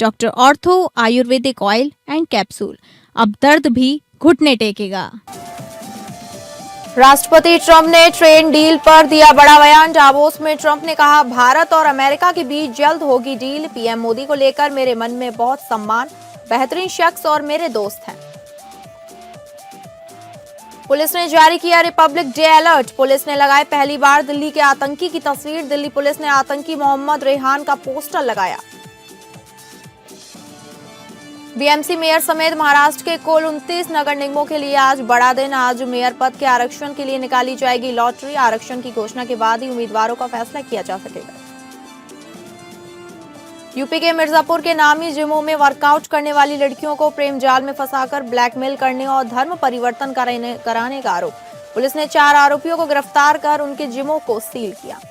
Doctor ortho Ayurvedic oil and capsule. अब दर्द भी घुटने टेकेगा। राष्ट्रपति ट्रंप ने ट्रेड डील पर दिया बड़ा बयान। डावोस में ट्रंप ने कहा, भारत और अमेरिका के बीच जल्द होगी डील। पीएम मोदी को लेकर मेरे मन में बहुत सम्मान, बेहतरीन शख्स और मेरे दोस्त हैं। पुलिस ने जारी किया रिपब्लिक डे अलर्ट। पुलिस ने लगाए पहली बार दिल्ली के आतंकी की तस्वीर। दिल्ली पुलिस ने आतंकी मोहम्मद रेहान का पोस्टर लगाया। बीएमसी मेयर समेत महाराष्ट्र के कुल 29 नगर निगमों के लिए आज बड़ा दिन। आज मेयर पद के आरक्षण के लिए निकाली जाएगी लॉटरी। आरक्षण की घोषणा के बाद ही उम्मीदवारों का फैसला किया जा सकेगा। यूपी के मिर्जापुर के नामी जिमों में वर्कआउट करने वाली लड़कियों को प्रेम जाल में फंसाकर ब्लैकमेल करने और धर्म परिवर्तन कराने का आरोप। पुलिस ने 4 आरोपियों को गिरफ्तार कर उनके जिमों को सील किया।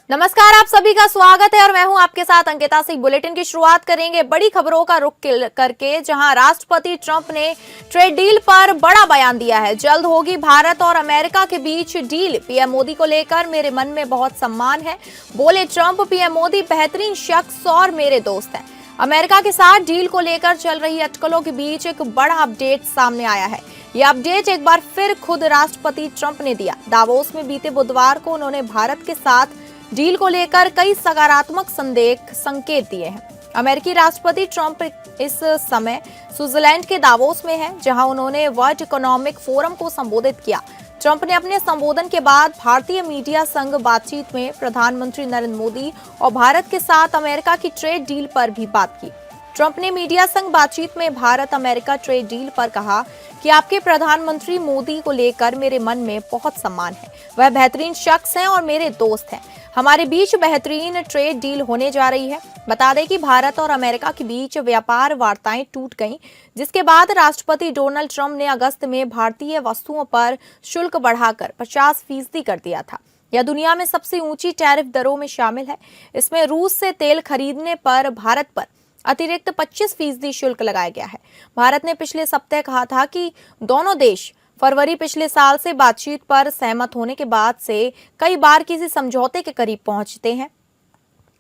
नमस्कार, आप सभी का स्वागत है और मैं हूं आपके साथ अंकिता सिंह। बुलेटिन की शुरुआत करेंगे बड़ी खबरों का रुख करके, जहां राष्ट्रपति ट्रंप ने ट्रेड डील पर बड़ा बयान दिया है। जल्द होगी भारत और अमेरिका के बीच डील। पीएम मोदी को लेकर मेरे मन में बहुत सम्मान है, बोले ट्रंप। पीएम मोदी बेहतरीन शख्स और मेरे दोस्त हैं। अमेरिका के साथ डील को लेकर चल रही अटकलों के बीच एक बड़ा अपडेट सामने आया है। यह अपडेट एक बार फिर खुद राष्ट्रपति ट्रंप ने दिया। दावोस में बीते बुधवार को उन्होंने भारत के साथ डील को लेकर कई सकारात्मक संकेत दिए हैं। अमेरिकी राष्ट्रपति ट्रंप इस समय स्विट्जरलैंड के दावोस में हैं, जहां उन्होंने वर्ल्ड इकोनॉमिक फोरम को संबोधित किया। ट्रंप ने अपने संबोधन के बाद भारतीय मीडिया संग बातचीत में प्रधानमंत्री नरेंद्र मोदी और भारत के साथ अमेरिका की ट्रेड डील पर भी बात की। ट्रंप ने मीडिया संग बातचीत में भारत अमेरिका ट्रेड डील पर कहा कि आपके प्रधानमंत्री मोदी को लेकर मेरे मन में बहुत सम्मान है। वह बेहतरीन शख्स हैं और मेरे दोस्त हैं। हमारे बीच बेहतरीन ट्रेड डील होने जा रही है। बता दें कि भारत और अमेरिका के बीच व्यापार वार्ताएं टूट गईं, जिसके बाद राष्ट्रपति डोनाल्ड ट्रंप ने अगस्त में भारतीय वस्तुओं पर शुल्क बढ़ाकर 50% कर दिया था। यह दुनिया में सबसे ऊंची टैरिफ दरों में शामिल है। इसमें रूस से तेल खरीदने पर भारत पर अतिरिक्त 25% शुल्क लगाया गया है। भारत ने पिछले सप्ताह कहा था कि दोनों देश फरवरी पिछले साल से बातचीत पर सहमत होने के बाद से कई बार किसी समझौते के करीब पहुंचते हैं।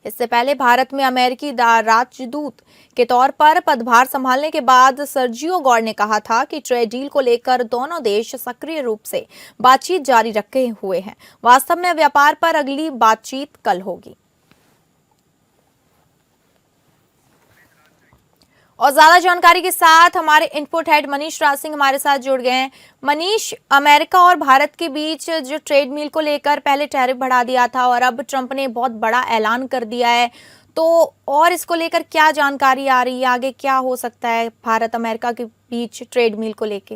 इससे पहले भारत में अमेरिकी राजदूत के तौर पर पदभार संभालने के बाद सर्जियो गौर ने कहा था कि ट्रेड डील को लेकर दोनों देश सक्रिय रूप से बातचीत जारी रखे हुए हैं। वास्तव में व्यापार पर अगली बातचीत कल होगी। और ज्यादा जानकारी के साथ हमारे इनपुट हेड मनीष राज सिंह हमारे साथ जुड़ गए हैं। मनीष, अमेरिका और भारत के बीच जो ट्रेड डील को लेकर पहले टैरिफ बढ़ा दिया था और अब ट्रंप ने बहुत बड़ा ऐलान कर दिया है, तो और इसको लेकर क्या जानकारी आ रही है? आगे क्या हो सकता है भारत अमेरिका के बीच ट्रेड डील को लेके?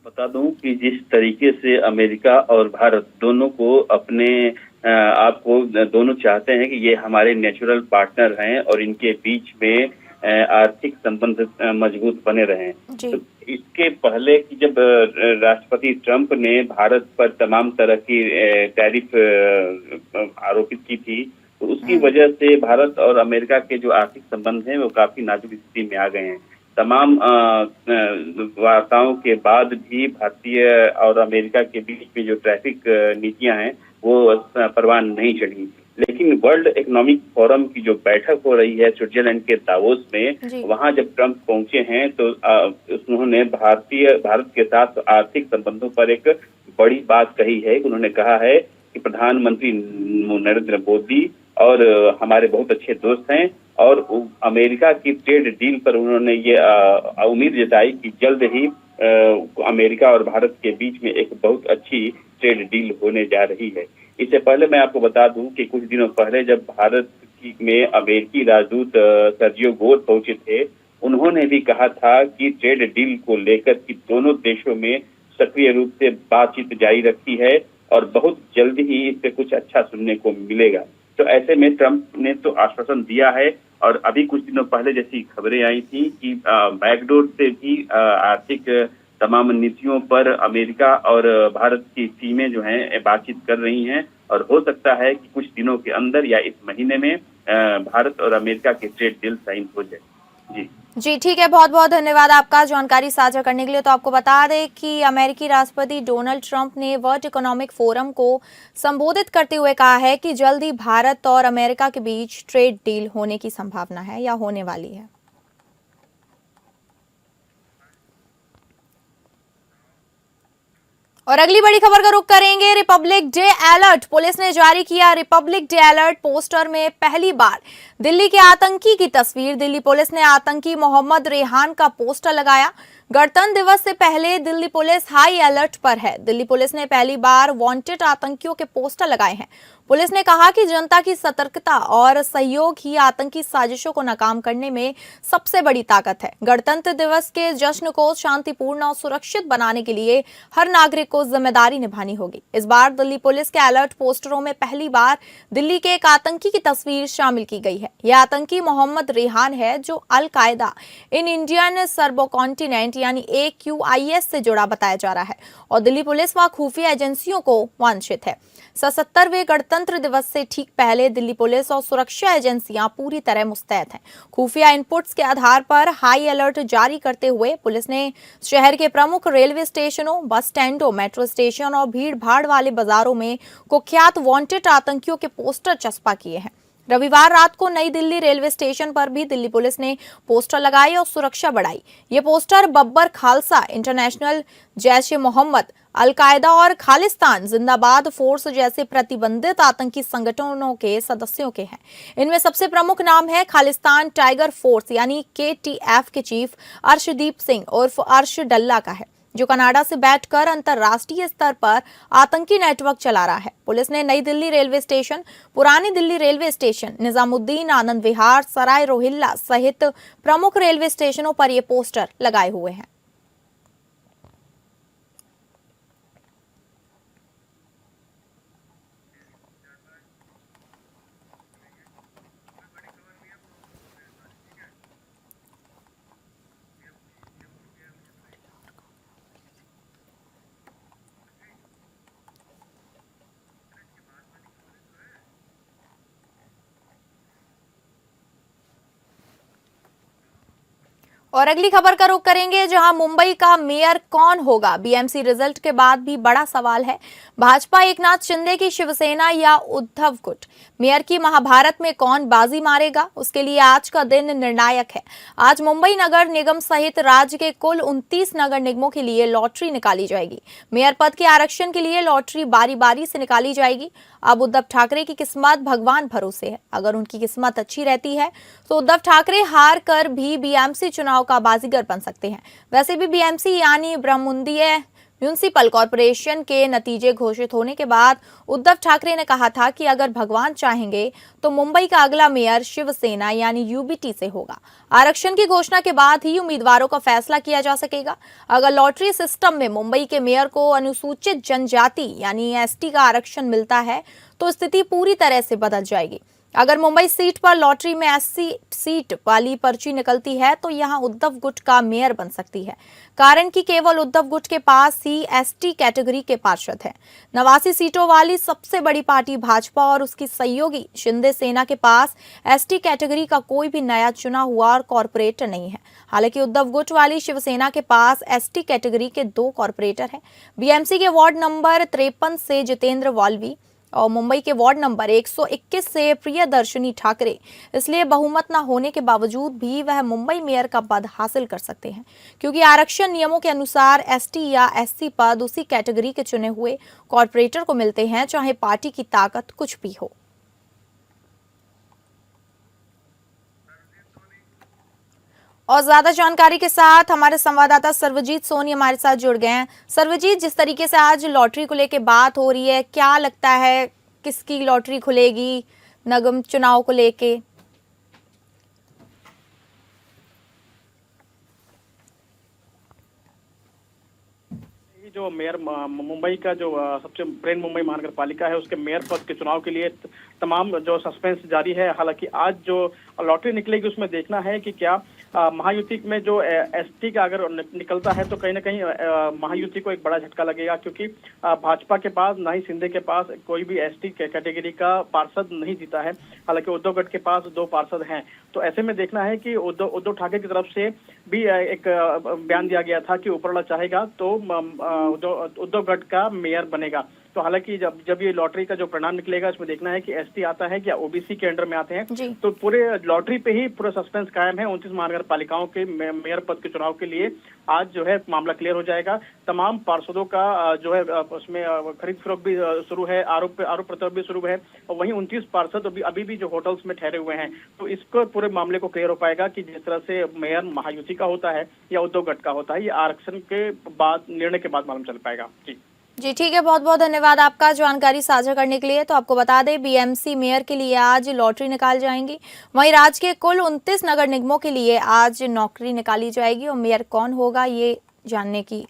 बता दूं कि जिस तरीके से अमेरिका और भारत दोनों को अपने आपको दोनों चाहते हैं कि ये हमारे नेचुरल पार्टनर हैं और इनके बीच में आर्थिक संबंध मजबूत बने रहे। तो इसके पहले कि जब राष्ट्रपति ट्रंप ने भारत पर तमाम तरह की टैरिफ आरोपित की थी, तो उसकी वजह से भारत और अमेरिका के जो आर्थिक संबंध हैं वो काफी नाजुक स्थिति में आ गए हैं। तमाम वार्ताओं के बाद भी भारतीय और अमेरिका के बीच में जो ट्रैफिक नीतियां हैं वो परवान नहीं चढ़ी। लेकिन वर्ल्ड इकोनॉमिक फोरम की जो बैठक हो रही है स्विट्जरलैंड के दावोस में, वहां जब ट्रंप पहुंचे हैं तो उन्होंने भारत के साथ आर्थिक संबंधों पर एक बड़ी बात कही है। उन्होंने कहा है कि प्रधानमंत्री नरेंद्र मोदी और हमारे बहुत अच्छे दोस्त हैं और अमेरिका की ट्रेड डील पर उन्होंने ये उम्मीद जताई कि जल्द ही अमेरिका और भारत के बीच में एक बहुत अच्छी ट्रेड डील होने जा रही है। इससे पहले मैं आपको बता दूं कि कुछ दिनों पहले जब भारत में अमेरिकी राजदूत सर्जियो गौर पहुंचे थे, उन्होंने भी कहा था कि ट्रेड डील को लेकर कि दोनों देशों में सक्रिय रूप से बातचीत जारी रखी है और बहुत जल्द ही इस पे कुछ अच्छा सुनने को मिलेगा। तो ऐसे में ट्रंप ने तो आश्वासन दिया है और अभी कुछ दिनों पहले जैसी खबरें आई थी कि बैकडोर से भी आर्थिक तमाम नीतियों पर अमेरिका और भारत की टीमें जो हैं बातचीत कर रही हैं और हो सकता है कि कुछ दिनों के अंदर या इस महीने में भारत और अमेरिका की ट्रेड डील साइन हो जाए। जी जी ठीक है, बहुत बहुत धन्यवाद आपका जानकारी साझा करने के लिए। तो आपको बता दें कि अमेरिकी राष्ट्रपति डोनाल्ड ट्रंप ने वर्ल्ड इकोनॉमिक फोरम को संबोधित करते हुए कहा है कि जल्द ही भारत और अमेरिका के बीच ट्रेड डील होने की संभावना है या होने वाली है। और अगली बड़ी खबर का रुख करेंगे। रिपब्लिक डे अलर्ट, पुलिस ने जारी किया रिपब्लिक डे अलर्ट। पोस्टर में पहली बार दिल्ली के आतंकी की तस्वीर। दिल्ली पुलिस ने आतंकी मोहम्मद रेहान का पोस्टर लगाया। गणतंत्र दिवस से पहले दिल्ली पुलिस हाई अलर्ट पर है। दिल्ली पुलिस ने पहली बार वांटेड आतंकियों के पोस्टर लगाए हैं। पुलिस ने कहा कि जनता की सतर्कता और सहयोग ही आतंकी साजिशों को नाकाम करने में सबसे बड़ी ताकत है। गणतंत्र दिवस के जश्न को शांतिपूर्ण और सुरक्षित बनाने के लिए हर नागरिक को जिम्मेदारी निभानी होगी। इस बार दिल्ली पुलिस के अलर्ट पोस्टरों में पहली बार दिल्ली के एक आतंकी की तस्वीर शामिल की गई है। यह आतंकी मोहम्मद रेहान है, जो अल कायदा इन इंडियन सबकॉन्टिनेंट यानी AQIS से जुड़ा बताया जा रहा है और दिल्ली पुलिस व खुफिया एजेंसियों को वांछित है। 77वें गणतंत्र दिवस से ठीक पहले दिल्ली पुलिस और सुरक्षा एजेंसियां पूरी तरह मुस्तैद हैं। खुफिया इनपुट्स के आधार पर हाई अलर्ट जारी करते हुए पुलिस ने शहर के प्रमुख रेलवे स्टेशनों, बस स्टैंडों, मेट्रो स्टेशन और भीड़ भाड़ वाले बाजारों में कुख्यात वांटेड आतंकियों के पोस्टर चस्पा किए हैं। रविवार रात को नई दिल्ली रेलवे स्टेशन पर भी दिल्ली पुलिस ने पोस्टर लगाए और सुरक्षा बढ़ाई। ये poster Babbar Khalsa international, Jaish-e-Mohammed, al Qaeda और खालिस्तान जिंदाबाद फोर्स जैसे प्रतिबंधित आतंकी संगठनों के सदस्यों के हैं। इनमें सबसे प्रमुख नाम है खालिस्तान टाइगर फोर्स यानी KTF के चीफ अर्शदीप सिंह उर्फ अर्श डल्ला का है, जो कनाडा से बैठकर अंतर्राष्ट्रीय स्तर पर आतंकी नेटवर्क चला रहा है। पुलिस ने नई दिल्ली रेलवे स्टेशन, पुरानी दिल्ली रेलवे स्टेशन, निजामुद्दीन, आनंद विहार, सराय रोहिल्ला सहित प्रमुख रेलवे स्टेशनों पर ये पोस्टर लगाए हुए हैं। और अगली खबर का रुख करेंगे, जहां मुंबई का मेयर कौन होगा। BMC रिजल्ट के बाद भी बड़ा सवाल है। भाजपा एकनाथ शिंदे की शिवसेना या उद्धव गुट। मेयर की महाभारत में कौन बाजी मारेगा, उसके लिए आज का दिन निर्णायक है। आज मुंबई नगर निगम सहित राज्य के कुल 29 नगर निगमों के लिए लॉटरी निकाली जाएगी। मेयर पद के आरक्षण के लिए लॉटरी बारी बारी से निकाली जाएगी। अब उद्धव ठाकरे की किस्मत भगवान भरोसे है। अगर उनकी किस्मत अच्छी रहती है तो उद्धव ठाकरे हार कर भी BMC चुनाव का बाजीगर बन सकते हैं। वैसे भी BMC यानी ब्रह्ममुंडीय म्यूनिसिपल कॉर्पोरेशन के नतीजे घोषित होने के बाद उद्धव ठाकरे ने कहा था कि अगर भगवान चाहेंगे तो मुंबई का अगला मेयर शिवसेना यानी UBT से होगा। आरक्षण की घोषणा के बाद ही उम्मीदवारों का फैसला किया जा सकेगा। अगर लॉटरी सिस्टम में मुंबई के मेयर को अनुसूचित जनजाति यानी ST का आरक्षण मिलता है तो स्थिति पूरी तरह से बदल जाएगी। अगर मुंबई सीट पर लॉटरी में SC सीट वाली पर्ची निकलती है तो यहां उद्धव गुट का मेयर बन सकती है, कारण कि केवल उद्धव गुट के पास ही ST कैटेगरी के पार्षद हैं। 89 सीटों वाली सबसे बड़ी पार्टी भाजपा और उसकी सहयोगी शिंदे सेना के पास ST कैटेगरी का कोई भी नया चुना हुआ और कॉर्पोरेटर नहीं है। हालांकि उद्धव गुट वाली शिवसेना के पास ST कैटेगरी के 2 कॉर्पोरेटर हैं। BMC के वार्ड नंबर 53 से जितेंद्र वाल्वी और मुंबई के वार्ड नंबर 121 से प्रियदर्शनी ठाकरे। इसलिए बहुमत न होने के बावजूद भी वह मुंबई मेयर का पद हासिल कर सकते हैं, क्योंकि आरक्षण नियमों के अनुसार ST या SC पद उसी कैटेगरी के चुने हुए कॉर्पोरेटर को मिलते हैं, चाहे पार्टी की ताकत कुछ भी हो। और ज्यादा जानकारी के साथ हमारे संवाददाता सर्वजीत सोनी हमारे साथ जुड़ गए हैं। सर्वजीत, जिस तरीके से आज लॉटरी को लेकर बात हो रही है, क्या लगता है किसकी लॉटरी खुलेगी निगम चुनाव को लेके? जो मेयर मुंबई का जो सबसे ब्रेन मुंबई महानगर पालिका है, उसके मेयर पद के चुनाव के लिए तमाम जो सस्पेंस जारी है। हालांकि आज जो लॉटरी निकलेगी उसमें देखना है कि क्या महायुति में जो एसटी का अगर निकलता है तो कहीं ना कहीं महायुति को एक बड़ा झटका लगेगा, क्योंकि भाजपा के पास ना ही शिंदे के पास कोई भी एसटी कैटेगरी का पार्षद नहीं जीता है। हालांकि उद्धव गठ के पास 2 पार्षद हैं। तो ऐसे में देखना है कि उद्धव ठाकरे की तरफ से भी एक बयान दिया गया था कि ऊपरवाला चाहेगा तो उद्धव गठ का मेयर बनेगा। तो हालांकि जब ये लॉटरी का जो परिणाम निकलेगा इसमें देखना है कि एसटी आता है या ओबीसी के अंडर में आते हैं। तो पूरे लॉटरी पे ही पूरा सस्पेंस कायम है। 29 महानगर पालिकाओं के मेयर पद के चुनाव के लिए आज जो है मामला क्लियर हो जाएगा। तमाम पार्षदों का जो है उसमें खरीद फरोख्त भी शुरू है, आरोप प्रत्यारोप भी शुरू है। और वहीं 29 पार्षद अभी भी जो होटल्स में ठहरे हुए हैं। तो इसको पूरे मामले को क्लियर हो पाएगा कि जिस तरह से मेयर महायुति का होता है या उद्धव गठ का होता है, ये आरक्षण के बाद, निर्णय के बाद मालूम चल पाएगा। जी ठीक है, बहुत बहुत धन्यवाद आपका जानकारी साझा करने के लिए। तो आपको बता दें, बीएमसी मेयर के लिए आज लॉटरी निकाल जाएंगी। वहीं राज्य के कुल 29 नगर निगमों के लिए आज नौकरी निकाली जाएगी और मेयर कौन होगा ये जानने की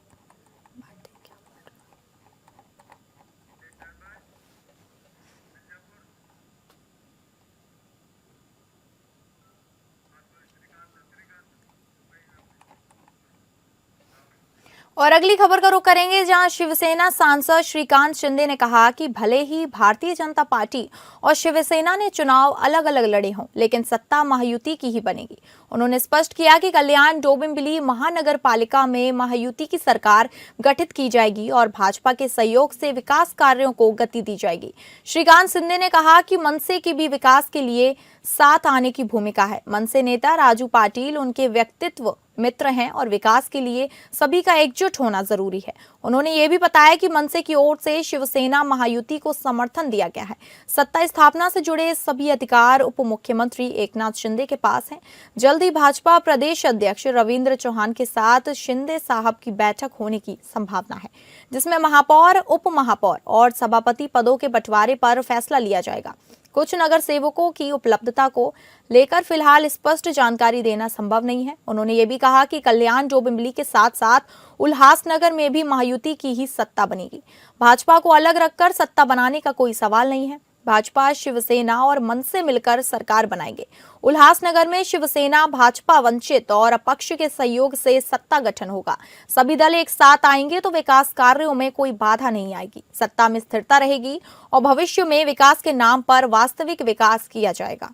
और अगली खबर का रुख करेंगे, जहां शिवसेना सांसद श्रीकांत शिंदे ने कहा कि भले ही भारतीय जनता पार्टी और शिवसेना ने चुनाव अलग अलग लड़े हों, लेकिन सत्ता महायुति की ही बनेगी। उन्होंने स्पष्ट किया कि कल्याण डोंबिवली महानगर पालिका में महायुति की सरकार गठित की जाएगी और भाजपा के सहयोग से विकास कार्यों को गति दी जाएगी। श्रीकांत शिंदे ने कहा कि मनसे की भी विकास के लिए साथ आने की भूमिका है। मनसे नेता राजू पाटिल उनके व्यक्तित्व मित्र हैं और विकास के लिए सभी का एकजुट होना जरूरी है। उन्होंने ये भी बताया कि मनसे की ओर से शिवसेना महायुति को समर्थन दिया गया है। सत्ता स्थापना से जुड़े सभी अधिकार उप मुख्यमंत्री एकनाथ शिंदे के पास हैं। जल्द ही भाजपा प्रदेश अध्यक्ष रविंद्र चौहान के साथ शिंदे साहब की बैठक होने की संभावना है, जिसमें महापौर, उप महापौर और सभापति पदों के बंटवारे पर फैसला लिया जाएगा। कुछ नगर सेवकों की उपलब्धता को लेकर फिलहाल स्पष्ट जानकारी देना संभव नहीं है। उन्होंने ये भी कहा कि कल्याण डोंबिवली के साथ साथ उल्हासनगर में भी महायुति की ही सत्ता बनेगी। भाजपा को अलग रखकर सत्ता बनाने का कोई सवाल नहीं है। भाजपा, शिवसेना और मनसे मिलकर सरकार बनाएंगे। उल्हासनगर में शिवसेना, भाजपा, वंचित और अपक्ष के सहयोग से सत्ता गठन होगा। सभी दल एक साथ आएंगे तो विकास कार्यों में कोई बाधा नहीं आएगी। सत्ता में स्थिरता रहेगी और भविष्य में विकास के नाम पर वास्तविक विकास किया जाएगा।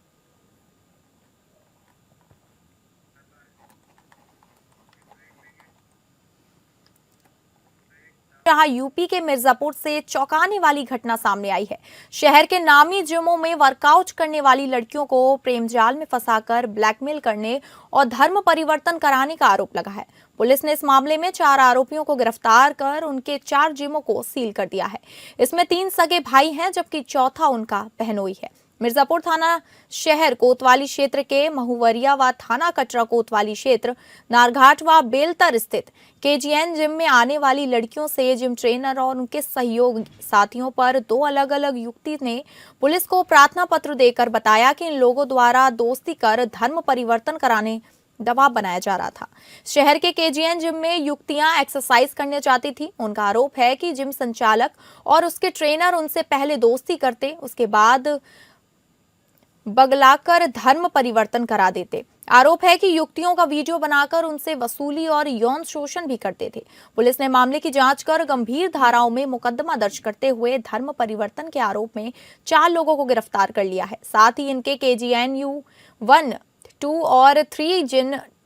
जहां यूपी के मिर्जापुर से चौंकाने वाली घटना सामने आई है। शहर के नामी जिमों में वर्कआउट करने वाली लड़कियों को प्रेम जाल में फंसाकर ब्लैकमेल करने और धर्म परिवर्तन कराने का आरोप लगा है। पुलिस ने इस मामले में 4 आरोपियों को गिरफ्तार कर उनके 4 जिमों को सील कर दिया है। इसमें 3 सगे भाई हैं, जबकि चौथा उनका बहनोई है। मिर्जापुर थाना शहर कोतवाली क्षेत्र के महुवरिया व थाना कटरा कोतवाली क्षेत्र नारघाट व बेलतर स्थित केजीएन जिम में आने वाली लड़कियों से जिम ट्रेनर और उनके सहयोग साथियों पर 2 अलग अलग युवती ने पुलिस को प्रार्थना पत्र देकर बताया कि इन लोगों द्वारा दोस्ती कर धर्म परिवर्तन कराने दबाव बनाया जा रहा था। शहर के केजीएन जिम में युवतियां एक्सरसाइज करने जाती थी। उनका आरोप है कि जिम संचालक और उसके ट्रेनर उनसे पहले दोस्ती करते, उसके बाद बगलाकर धर्म परिवर्तन करा देते। आरोप है कि युवतियों का वीडियो बनाकर उनसे वसूली और यौन शोषण भी करते थे। पुलिस ने मामले की जांच कर गंभीर धाराओं में मुकदमा दर्ज करते हुए धर्म परिवर्तन के आरोप में 4 लोगों को गिरफ्तार कर लिया है। साथ ही इनके KGNU 1, 2 और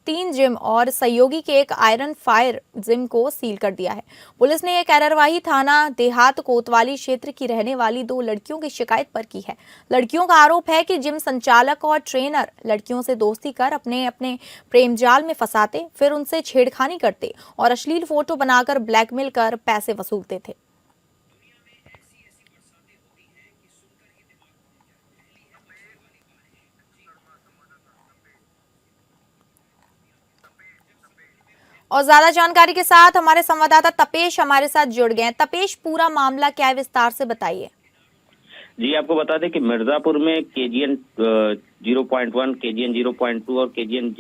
3 जिम और सहयोगी के एक आयरन फायर जिम को सील कर दिया है। पुलिस ने यह कार्रवाई थाना देहात कोतवाली क्षेत्र की रहने वाली 2 लड़कियों की शिकायत पर की है। लड़कियों का आरोप है कि जिम संचालक और ट्रेनर लड़कियों से दोस्ती कर अपने प्रेम जाल में फंसाते, फिर उनसे छेड़खानी करते और अश्लील फोटो बनाकर ब्लैकमेल कर पैसे वसूलते थे। और ज्यादा जानकारी के साथ हमारे संवाददाता तपेश हमारे साथ जुड़ गए हैं। तपेश, पूरा मामला क्या है, विस्तार से बताइए। जी, आपको बता दें कि मिर्जापुर में KGN 0.1, KGN 0.2 और KGN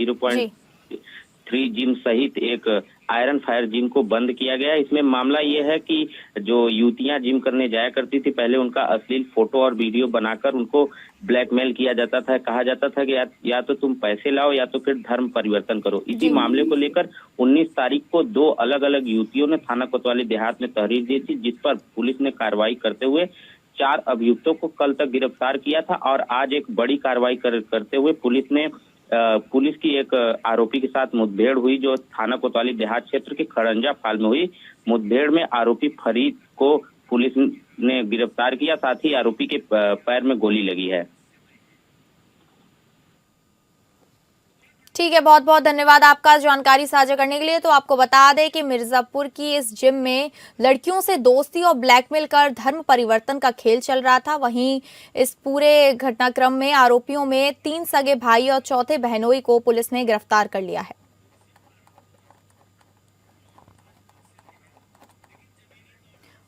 3 जिम सहित एक आयरन फायर जिम को बंद किया गया। इसमें मामला ये है कि जो युवतियां जिम करने जाया करती थी, पहले उनका अश्लील फोटो और वीडियो बनाकर उनको ब्लैकमेल किया जाता था। कहा जाता था कि या तो तुम पैसे लाओ या तो फिर धर्म परिवर्तन करो। इसी मामले को लेकर 19 तारीख को 2 अलग अलग युवतियों ने थाना कोतवाली देहात में तहरीर दी थी, जिस पर पुलिस ने कार्रवाई करते हुए 4 अभियुक्तों को कल तक गिरफ्तार किया था। और आज एक बड़ी कार्रवाई करते हुए पुलिस की एक आरोपी के साथ मुठभेड़ हुई, जो थाना कोतवाली देहात क्षेत्र के खड़ंजा फाल में हुई। मुठभेड़ में आरोपी फरीद को पुलिस ने गिरफ्तार किया, साथ ही आरोपी के पैर में गोली लगी है। ठीक है, बहुत बहुत धन्यवाद आपका जानकारी साझा करने के लिए। तो आपको बता दें कि मिर्जापुर की इस जिम में लड़कियों से दोस्ती और ब्लैकमेल कर धर्म परिवर्तन का खेल चल रहा था। वहीं इस पूरे घटनाक्रम में आरोपियों में 3 सगे भाई और चौथे बहनोई को पुलिस ने गिरफ्तार कर लिया है।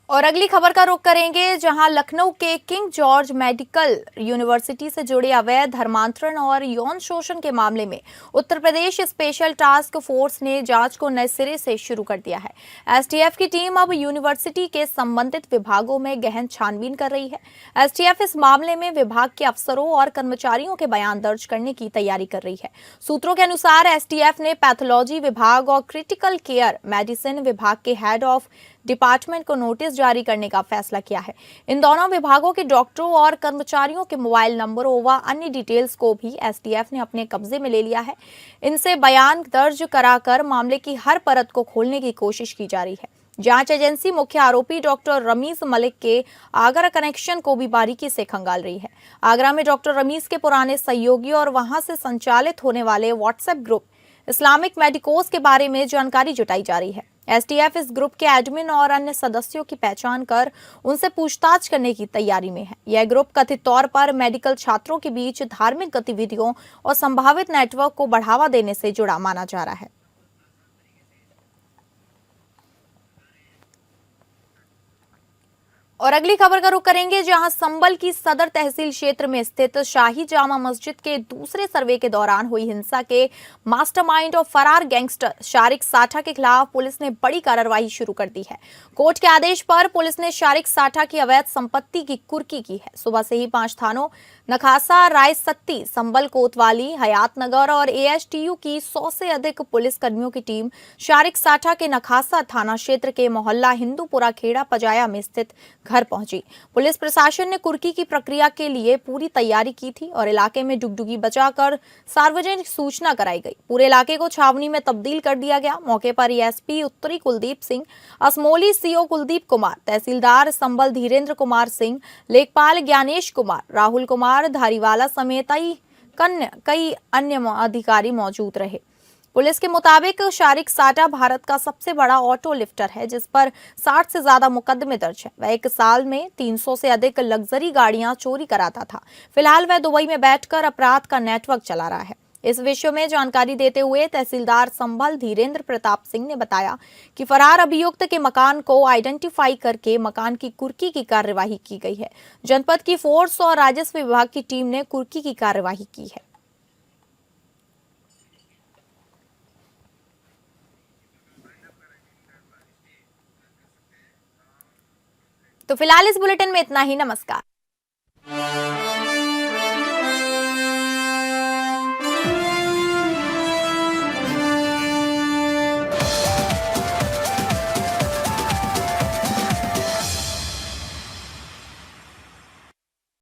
और अगली खबर का रुख करेंगे, जहां लखनऊ के किंग जॉर्ज मेडिकल यूनिवर्सिटी से जुड़े अवैध धर्मांतरण और यौन शोषण के मामले में Uttar Pradesh special task force ने जांच को नए सिरे से शुरू कर दिया है। एसटीएफ की टीम अब यूनिवर्सिटी के संबंधित विभागों में गहन छानबीन कर रही है। एसटीएफ इस मामले में विभाग के अफसरों और कर्मचारियों के बयान दर्ज करने की तैयारी कर रही है। सूत्रों के अनुसार एसटीएफ ने पैथोलॉजी विभाग और क्रिटिकल केयर मेडिसिन विभाग के हेड ऑफ डिपार्टमेंट को नोटिस जारी करने का फैसला किया है। इन दोनों विभागों के डॉक्टरों और कर्मचारियों के मोबाइल नंबरों व अन्य डिटेल्स को भी एसटीएफ ने अपने कब्जे में ले लिया है। इनसे बयान दर्ज कराकर मामले की हर परत को खोलने की कोशिश की जा रही है। जांच एजेंसी मुख्य आरोपी डॉक्टर रमीज मलिक के आगरा कनेक्शन को भी बारीकी से खंगाल रही है। आगरा में डॉक्टर रमीज के पुराने सहयोगी और वहां से संचालित होने वाले व्हाट्सएप ग्रुप इस्लामिक मेडिकोस के बारे में जानकारी जुटाई जा रही है। एसटीएफ इस ग्रुप के एडमिन और अन्य सदस्यों की पहचान कर उनसे पूछताछ करने की तैयारी में है। यह ग्रुप कथित तौर पर मेडिकल छात्रों के बीच धार्मिक गतिविधियों और संभावित नेटवर्क को बढ़ावा देने से जुड़ा माना जा रहा है। और अगली खबर का रुख करेंगे, जहां संभल की सदर तहसील क्षेत्र में स्थित शाही जामा मस्जिद के दूसरे सर्वे के दौरान हुई हिंसा के मास्टरमाइंड और फरार गैंगस्टर शारिक साठा के खिलाफ पुलिस ने बड़ी कार्रवाई शुरू कर दी है। कोर्ट के आदेश पर पुलिस ने शारिक साठा की अवैध संपत्ति की कुर्की की है। सुबह से ही 5 थानों नखासा, रायसत्ती, संभल, कोतवाली, हयातनगर और एएसटीयू की 100 से अधिक पुलिस कर्मियों की टीम शारिक साठा के नखासा थाना क्षेत्र के मोहल्ला हिंदूपुरा खेड़ा पजाया में स्थित घर पहुंची। पुलिस प्रशासन ने कुर्की की प्रक्रिया के लिए पूरी तैयारी की थी और इलाके में डुगडुगी बजाकर सार्वजनिक सूचना कराई गई। पूरे इलाके को छावनी में तब्दील कर दिया गया। मौके पर एएसपी उत्तरी कुलदीप सिंह, असमोली सीओ कुलदीप कुमार, तहसीलदार संभल धीरेन्द्र कुमार सिंह, लेखपाल ज्ञानेश कुमार, राहुल कुमार धारीवाला समेत कई अन्य अधिकारी मौजूद रहे। पुलिस के मुताबिक शारिक साठा भारत का सबसे बड़ा ऑटो लिफ्टर है, जिस पर 60 से ज्यादा मुकदमे दर्ज है। वह एक साल में 300 से अधिक लग्जरी गाड़ियां चोरी कराता था। फिलहाल वह दुबई में बैठकर अपराध का नेटवर्क चला रहा है। इस विषय में जानकारी देते हुए तहसीलदार संभल धीरेन्द्र प्रताप सिंह ने बताया कि फरार अभियुक्त के मकान को आइडेंटिफाई करके मकान की कुर्की की कार्यवाही की गई है। जनपद की फोर्स और राजस्व विभाग की टीम ने कुर्की की कार्यवाही की है। तो फिलहाल इस बुलेटिन में इतना ही। नमस्कार।